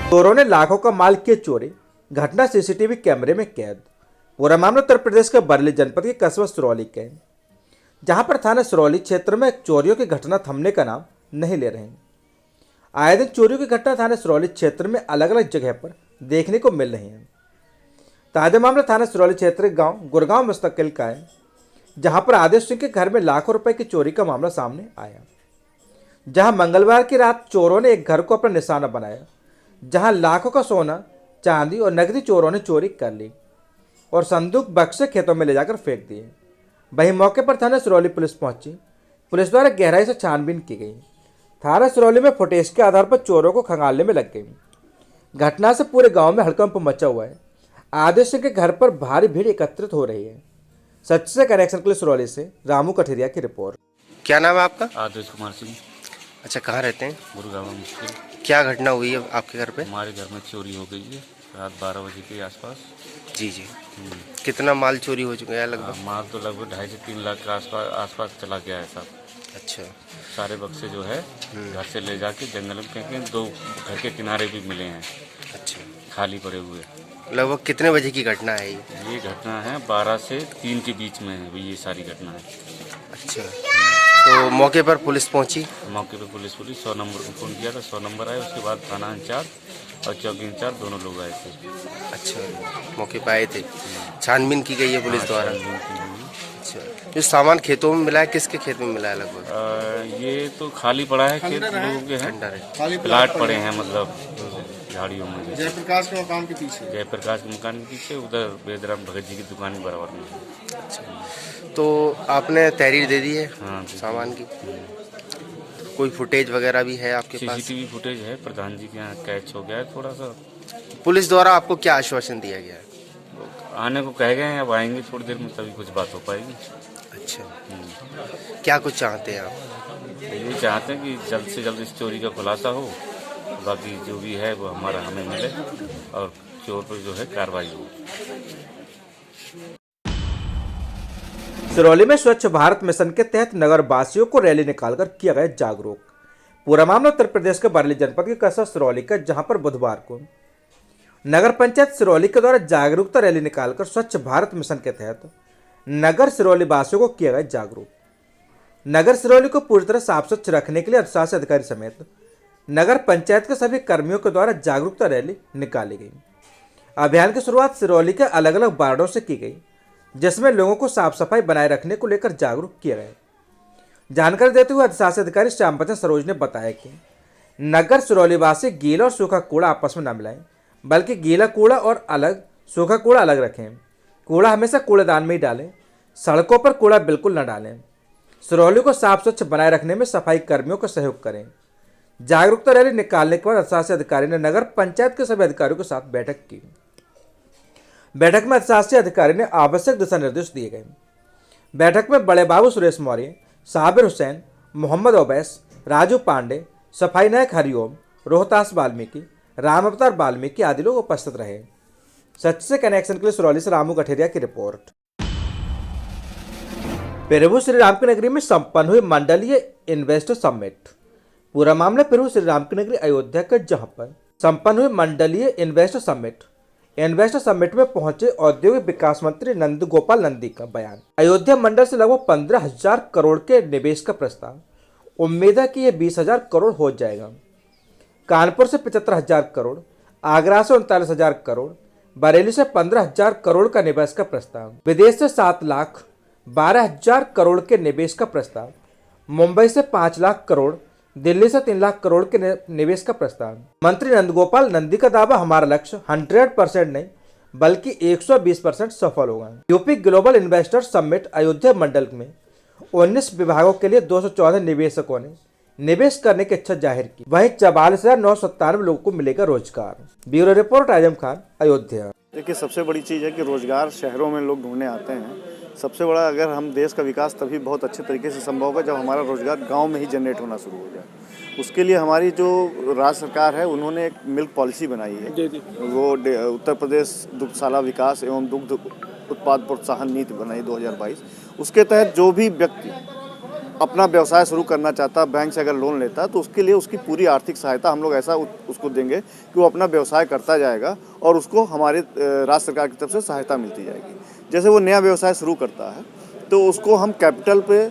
चोरों ने लाखों का माल की चोरी, घटना सीसीटीवी कैमरे में कैद। पूरा मामला उत्तर प्रदेश के बरेली जनपद के कस्बा सिरौली का है, जहां पर थाना सिरौली क्षेत्र में चोरियों की घटना थमने का नाम नहीं ले रहे हैं। आए दिन चोरियों की घटना थाना सिरौली क्षेत्र में अलग अलग जगह पर देखने को मिल रही है। ताजा मामला थाना सिरौली क्षेत्र गांव गुरगांव मुस्तकिल का है, जहां पर आदेश सिंह के घर में लाखों रुपए की चोरी का मामला सामने आया। जहां मंगलवार की रात चोरों ने एक घर को अपना निशाना बनाया, जहां लाखों का सोना, चांदी और नकदी चोरों ने चोरी कर ली और संदूक बक्से खेतों में ले जाकर फेंक दिए। वहीं मौके पर थाना सिरौली पुलिस पहुंची। पुलिस द्वारा गहराई से छानबीन की गई। थाना सिरौली में फुटेज के आधार पर चोरों को खंगालने में लग गई। घटना से पूरे गांव में हड़कंप मचा हुआ है। आदेश सिंह के घर पर भारी भीड़ एकत्रित हो रही है। सच से कनेक्शन के लिए सिरौली से रामू कठेरिया की रिपोर्ट। क्या नाम है आपका? आदेश कुमार सिंह। अच्छा, कहाँ रहते हैं? गुरगांव मुश्किल। क्या घटना हुई है आपके घर पे? हमारे घर में चोरी हो गई है रात 12 बजे के आसपास। जी जी। कितना माल चोरी हो चुका है लगभग? माल तो लगभग 2.5 से 3 लाख के आसपास चला गया है साहब। अच्छा। सारे बक्से जो है घर से ले जाके जंगल में फेंके। 2 घर के किनारे भी मिले हैं। अच्छा। खाली पड़े हुए। लगभग कितने बजे की घटना है ये? ये घटना है 12 से 3 के बीच में है ये सारी घटना है। अच्छा, तो मौके पर पुलिस पहुंची? मौके पे पुलिस 100 नंबर को फ़ोन किया था। 100 नंबर आए। उसके बाद थाना इंचार्ज और चौकी इंचार्ज दोनों लोग आए थे। अच्छा, मौके पर आए थे। छानबीन की गई है पुलिस द्वारा? अच्छा, जो सामान खेतों में मिला है, किसके खेत में मिला है लगभग? ये तो खाली पड़ा है, खेत लोगों के हैं, प्लाट पड़े हैं, मतलब झाड़ियों में। जयप्रकाश के मकान के पीछे। जयप्रकाश के मकान के पीछे, उधर वेदराम भगत जी की दुकान के बराबर में। अच्छा, तो आपने तहरीर दे दी है? हाँ, सामान की कोई फुटेज वगैरह भी है आपके पास? सीसीटीवी फुटेज है, प्रधान जी के यहाँ कैच हो गया है थोड़ा सा। पुलिस द्वारा आपको क्या आश्वासन दिया गया है? आने को कह गए हैं, अब आएंगे थोड़ी देर में, तभी कुछ बात हो पाएगी। अच्छा, क्या कुछ चाहते हैं आप? ये चाहते हैं कि जल्द से जल्द इस चोरी का खुलासा हो, बाकी जो भी है वो हमें मिले और चोर पर जो है कार्रवाई हो। सिरौली में स्वच्छ भारत मिशन के तहत नगर वासियों को रैली निकालकर किया गया जागरूक। पूरा मामला उत्तर प्रदेश के बरेली जनपद के कस्बा सिरौली का, जहां पर बुधवार को नगर पंचायत सिरौली के द्वारा जागरूकता रैली निकालकर स्वच्छ भारत मिशन के तहत नगर सिरौली वासियों को किया गया जागरूक। नगर सिरौली को पूरी तरह साफ स्वच्छ रखने के लिए अधिशासी अधिकारी समेत नगर पंचायत के सभी कर्मियों के द्वारा जागरूकता रैली निकाली गई। अभियान की शुरुआत सिरौली के अलग अलग वार्डों से की गई, जिसमें लोगों को साफ सफाई बनाए रखने को लेकर जागरूक किया गया। जानकारी देते हुए अधिशासी अधिकारी श्याम बच्चन सरोज ने बताया कि नगर सिरौली वासी गीला और सूखा कूड़ा आपस में न मिलाएं, बल्कि गीला कूड़ा और अलग, सूखा कूड़ा अलग रखें। कूड़ा हमेशा कूड़ेदान में ही डालें। सड़कों पर कूड़ा बिल्कुल न डालें। सिरौली को साफ स्वच्छ बनाए रखने में सफाई कर्मियों का सहयोग करें। जागरूकता रैली निकालने के बाद अधिशासी अधिकारी ने नगर पंचायत के सभी अधिकारियों के साथ बैठक की। बैठक में अधिशासी अधिकारी ने आवश्यक दिशा निर्देश दिए गए। बैठक में बड़े बाबू सुरेश मौर्य, साबिर हुसैन, मोहम्मद ओवैस, राजू पांडे, सफाई नायक हरिओम, रोहतास वाल्मीकि, राम अवतार वाल्मीकि आदि लोग उपस्थित रहे। सच से कनेक्शन के लिए सिरौली से रामू कठेरिया की रिपोर्ट। प्रभु श्री राम की नगरी में संपन्न हुई मंडलीय इन्वेस्टर समिट। पूरा मामला प्रभु श्री राम की नगरी अयोध्या का, जहां पर संपन्न हुई मंडलीय इन्वेस्टर समिट में पहुंचे औद्योगिक विकास मंत्री नंद गोपाल नंदी का बयान। अयोध्या मंडल से लगभग 15,000 करोड़ के निवेश का प्रस्ताव। उम्मीद है कि यह 20,000 करोड़ हो जाएगा। कानपुर से 75,000 करोड़, आगरा से 39,000 करोड़, बरेली से 15,000 करोड़ का निवेश का प्रस्ताव, विदेश से 7,12,000 करोड़ के निवेश का प्रस्ताव, मुंबई से 5 लाख करोड़, दिल्ली से 3 लाख करोड़ के निवेश का प्रस्ताव। मंत्री नंदगोपाल नंदी का दावा, हमारा लक्ष्य 100% नहीं बल्कि 120% सफल होगा। UP global investor summit Ayodhya मंडल में 19 विभागों के लिए 214 निवेशकों ने निवेश करने की इच्छा जाहिर की। वहीं 44,997 लोगों को मिलेगा रोजगार। Bureau report Azam Khan, Ayodhya. देखिए, सबसे बड़ी चीज़ है कि रोजगार शहरों में लोग ढूंढने आते हैं। सबसे बड़ा, अगर हम देश का विकास तभी बहुत अच्छे तरीके से संभव होगा जब हमारा रोजगार गांव में ही जनरेट होना शुरू हो जाए। उसके लिए हमारी जो राज्य सरकार है, उन्होंने एक मिल्क पॉलिसी बनाई है। वो उत्तर प्रदेश दुग्धशाला विकास एवं दुग्ध उत्पाद प्रोत्साहन नीति बनाई 2022। उसके तहत जो भी व्यक्ति अपना व्यवसाय शुरू करना चाहता है, बैंक से अगर लोन लेता है तो उसके लिए उसकी पूरी आर्थिक सहायता हम लोग ऐसा उसको देंगे कि वो अपना व्यवसाय करता जाएगा और उसको हमारे राज्य सरकार की तरफ से सहायता मिलती जाएगी। जैसे वो नया व्यवसाय शुरू करता है तो उसको हम कैपिटल पे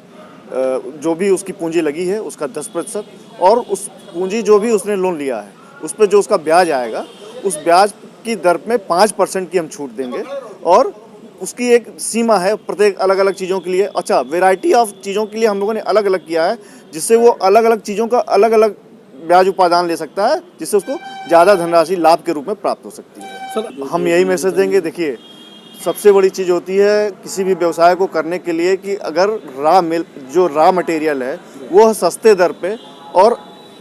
जो भी उसकी पूंजी लगी है उसका 10% और उस पूंजी जो भी उसने लोन लिया है उस पर जो उसका ब्याज आएगा उस ब्याज की दर में 5% की हम छूट देंगे और उसकी एक सीमा है प्रत्येक अलग अलग चीज़ों के लिए। अच्छा, वैरायटी ऑफ चीज़ों के लिए हम लोगों ने अलग अलग किया है जिससे वो अलग अलग चीज़ों का अलग अलग ब्याज उपादान ले सकता है जिससे उसको ज़्यादा धनराशि लाभ के रूप में प्राप्त हो सकती है। हम यही मैसेज देंगे। देखिए, सबसे बड़ी चीज़ होती है किसी भी व्यवसाय को करने के लिए कि अगर रॉ मटेरियल है वो सस्ते दर पे और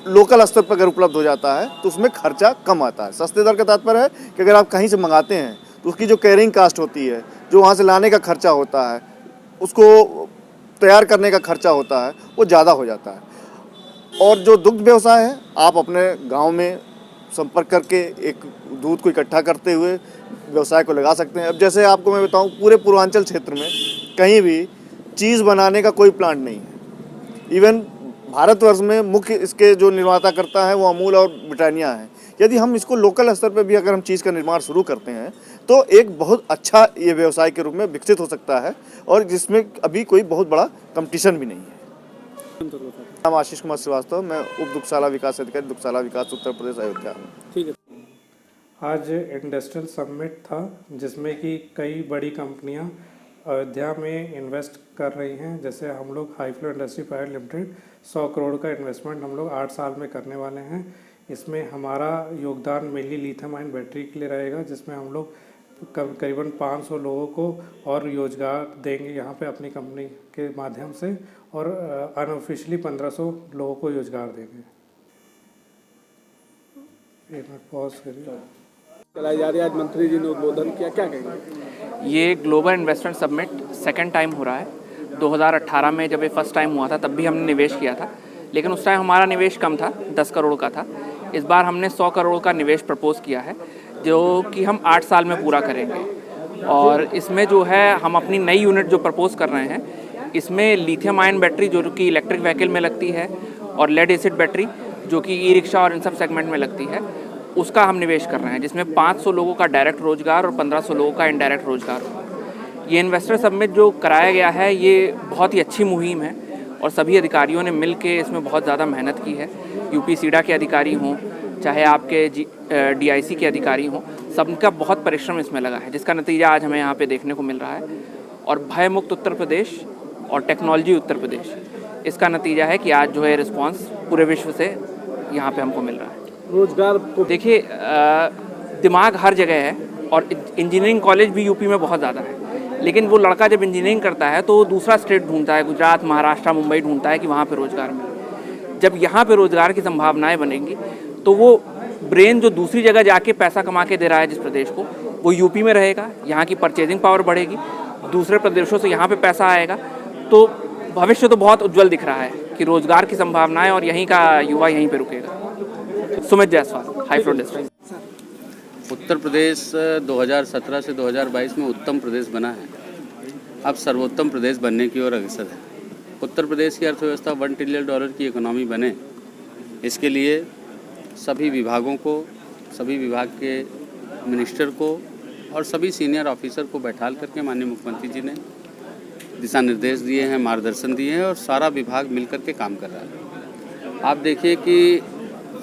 लोकल स्तर पर अगर उपलब्ध हो जाता है तो उसमें खर्चा कम आता है। सस्ते दर का तात्पर्य है कि अगर आप कहीं से मंगाते हैं तो उसकी जो कैरिंग कास्ट होती है, जो वहाँ से लाने का खर्चा होता है, उसको तैयार करने का खर्चा होता है, वो ज़्यादा हो जाता है। और जो दुग्ध व्यवसाय है, आप अपने गांव में संपर्क करके एक दूध को इकट्ठा करते हुए व्यवसाय को लगा सकते हैं। अब जैसे आपको मैं बताऊं, पूरे पूर्वांचल क्षेत्र में कहीं भी चीज़ बनाने का कोई प्लांट नहीं है। इवन भारतवर्ष में मुख्य इसके जो निर्माता करता है वो अमूल और ब्रिटानिया है। यदि हम इसको लोकल स्तर पर भी अगर हम चीज़ का निर्माण शुरू करते हैं तो एक बहुत अच्छा ये व्यवसाय के रूप में विकसित हो सकता है और जिसमें अभी कोई बहुत बड़ा कंपटीशन भी नहीं है। नाम आशीष कुमार श्रीवास्तव, मैं उप दुग्धशाला विकास अधिकारी, दुग्धशाला विकास उत्तर प्रदेश, अयोध्या में। ठीक है। आज इंडस्ट्रियल समिट था जिसमें कि कई बड़ी कंपनियां अयोध्या में इन्वेस्ट कर रही हैं। जैसे हम लोग high flow industry private limited 100 crore का इन्वेस्टमेंट हम लोग 8 साल में करने वाले हैं। इसमें हमारा योगदान मेनली लिथियम आयन बैटरी के लिए रहेगा, जिसमें हम लोग करीबन 500 लोगों को और रोजगार देंगे यहाँ पे अपनी कंपनी के माध्यम से, और अनऑफिशियली 1500 लोगों को रोजगार देंगे। एक मिनट पॉज करिए। चलाई जा रही है, आज मंत्री जी ने उद्बोधन किया, क्या कहेंगे? ये global investment summit second time हो रहा है। 2018 में जब ये फर्स्ट टाइम हुआ था तब भी हमने निवेश किया था, लेकिन उस टाइम हमारा निवेश कम था, 10 करोड़ का था। इस बार हमने 100 करोड़ का निवेश प्रपोज किया है जो कि हम 8 साल में पूरा करेंगे। और इसमें जो है हम अपनी नई यूनिट जो प्रपोज कर रहे हैं, इसमें लिथियम आयन बैटरी जो कि इलेक्ट्रिक व्हीकल में लगती है और लेड एसिड बैटरी जो कि ई रिक्शा और इन सब सेगमेंट में लगती है, उसका हम निवेश कर रहे हैं, जिसमें 500 लोगों का डायरेक्ट रोजगार और 1500 लोगों का इनडायरेक्ट रोजगार होगा। ये इन्वेस्टर समिट जो कराया गया है ये बहुत ही अच्छी मुहिम है और सभी अधिकारियों ने मिल के इसमें बहुत ज़्यादा मेहनत की है। यूपी सीडा के अधिकारी हों, चाहे आपके DIC के अधिकारी हों, सबका बहुत परिश्रम इसमें लगा है, जिसका नतीजा आज हमें यहाँ पे देखने को मिल रहा है। और भय मुक्त उत्तर प्रदेश और टेक्नोलॉजी उत्तर प्रदेश, इसका नतीजा है कि आज जो है रिस्पांस पूरे विश्व से यहाँ पे हमको मिल रहा है। रोजगार को देखिए, दिमाग हर जगह है और इंजीनियरिंग कॉलेज भी यूपी में बहुत ज़्यादा है, लेकिन वो लड़का जब इंजीनियरिंग करता है तो दूसरा स्टेट ढूंढता है, गुजरात, महाराष्ट्र, मुंबई ढूंढता है कि वहाँ पे रोज़गार मिले। जब यहाँ पे रोज़गार की संभावनाएं बनेंगी तो वो ब्रेन जो दूसरी जगह जाके पैसा कमा के दे रहा है जिस प्रदेश को, वो यूपी में रहेगा, यहाँ की परचेजिंग पावर बढ़ेगी, दूसरे प्रदेशों से यहाँ पे पैसा आएगा, तो भविष्य तो बहुत उज्जवल दिख रहा है कि रोज़गार की संभावनाएँ और यहीं का युवा यहीं पर रुकेगा। सुमित जायसवाल, हाईफ्लो डिस्ट्रिक्ट। उत्तर प्रदेश 2017 से 2022 में उत्तम प्रदेश बना है, अब सर्वोत्तम प्रदेश बनने की ओर अग्रसर है। उत्तर प्रदेश की अर्थव्यवस्था $1 ट्रिलियन की इकोनॉमी बने, इसके लिए सभी विभागों को, सभी विभाग के मिनिस्टर को और सभी सीनियर ऑफिसर को बैठाल करके माननीय मुख्यमंत्री जी ने दिशा निर्देश दिए हैं, मार्गदर्शन दिए हैं और सारा विभाग मिलकर के काम कर रहा है। आप देखिए कि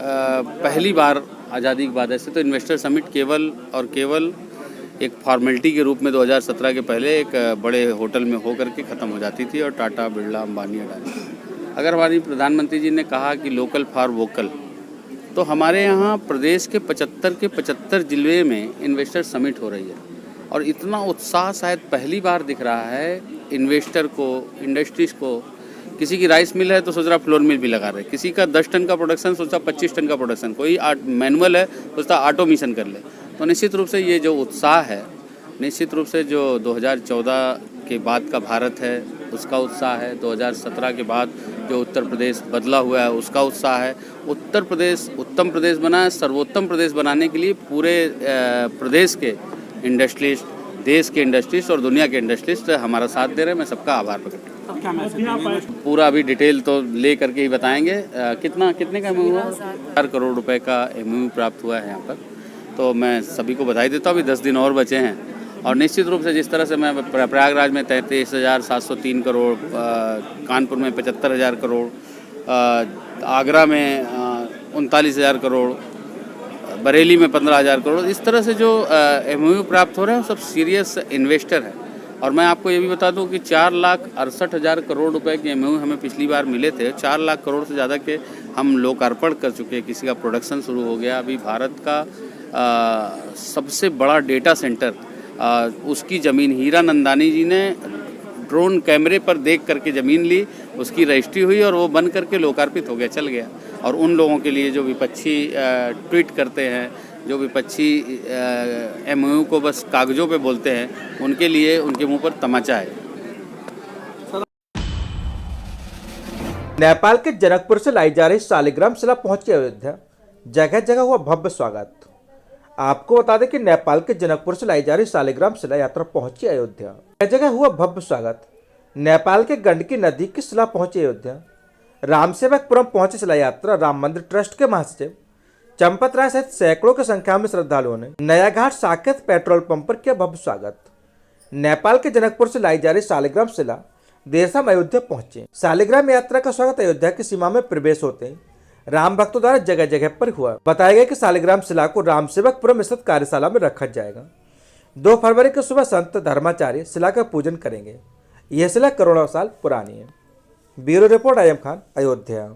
पहली बार आज़ादी के बाद ऐसे तो इन्वेस्टर समिट केवल और केवल एक फॉर्मेलिटी के रूप में 2017 के पहले एक बड़े होटल में हो करके ख़त्म हो जाती थी और टाटा, बिरला, अंबानी, अडानी। अगर हमारी प्रधानमंत्री जी ने कहा कि लोकल फॉर वोकल, तो हमारे यहाँ प्रदेश के 75 जिले में इन्वेस्टर समिट हो रही है और इतना उत्साह शायद पहली बार दिख रहा है इन्वेस्टर को, इंडस्ट्रीज़ को। किसी की राइस मिल है तो सोच रहा फ्लोर मिल भी लगा रहे, किसी का 10 टन का प्रोडक्शन सोचता 25 टन का प्रोडक्शन, कोई मैनुअल है सोचता ऑटोमेशन कर ले। तो निश्चित रूप से ये जो उत्साह है, निश्चित रूप से जो 2014 के बाद का भारत है उसका उत्साह है, 2017 के बाद जो उत्तर प्रदेश बदला हुआ है उसका उत्साह है। उत्तर प्रदेश उत्तम प्रदेश बना है, सर्वोत्तम प्रदेश बनाने के लिए पूरे प्रदेश के इंडस्ट्रीज, देश के इंडस्ट्रीज और दुनिया के इंडस्ट्रीज हमारा साथ दे रहे हैं। मैं सबका आभार प्रकट करता हूँ। अब क्या मैसेज देंगे? पूरा अभी डिटेल तो ले करके ही बताएंगे। कितने का एमओयू हुआ? 4 करोड़ रुपए का एमओयू प्राप्त हुआ है यहाँ पर। तो मैं सभी को बधाई देता हूँ। अभी 10 दिन और बचे हैं और निश्चित रूप से जिस तरह से मैं प्रयागराज में 33,703 करोड़, कानपुर में 75,000 करोड़, आगरा में 39,000 करोड़, बरेली में 15,000 करोड़, इस तरह से जो एमओयू प्राप्त हो रहे हैं सब सीरियस इन्वेस्टर हैं। और मैं आपको ये भी बता दूं कि 4,68,000 करोड़ रुपए के एमओयू हमें पिछली बार मिले थे। 4 लाख करोड़ से ज़्यादा के हम लोकार्पण कर चुके हैं, किसी का प्रोडक्शन शुरू हो गया। अभी भारत का सबसे बड़ा डेटा सेंटर, उसकी ज़मीन हीरा नंदानी जी ने ड्रोन कैमरे पर देख करके ज़मीन ली, उसकी रजिस्ट्री हुई और वो बन करके लोकार्पित हो गया, चल गया। और उन लोगों के लिए जो विपक्षी ट्वीट करते हैं, जो विपक्षी एमओयू को बस कागज़ों पे बोलते हैं, उनके लिए उनके मुंह पर तमाचा है। नेपाल के जनकपुर से लाई जा रही शालिग्राम शिला पहुंची अयोध्या, जगह जगह हुआ भव्य स्वागत। आपको बता दें कि नेपाल के जनकपुर से लाई जा रही शालिग्राम शिला यात्रा पहुंची अयोध्या, जगह जगह हुआ भव्य स्वागत। नेपाल के गंडकी नदी की शिला पहुंची अयोध्या। रामसेवकपुरम पहुंची शिला यात्रा राम मंदिर ट्रस्ट के महासचिव चंपत राय सहित सैकड़ों की संख्या में श्रद्धालुओं ने नया घाट साकेत पेट्रोल पंप पर किया भव्य स्वागत। नेपाल के जनकपुर से लाई जा रही शालिग्राम शिला देर शाम अयोध्या पहुंचे। शालिग्राम यात्रा का स्वागत अयोध्या की सीमा में प्रवेश होते ही राम भक्तों द्वारा जगह जगह पर हुआ। बताया गया कि शालिग्राम शिला को रामसेवकपुरम स्थित कार्यशाला में रखा जाएगा। 2 फरवरी को सुबह संत धर्माचार्य शिला का पूजन करेंगे। यह शिला करोड़ों साल पुरानी है। ब्यूरो रिपोर्ट आयम खान, अयोध्या।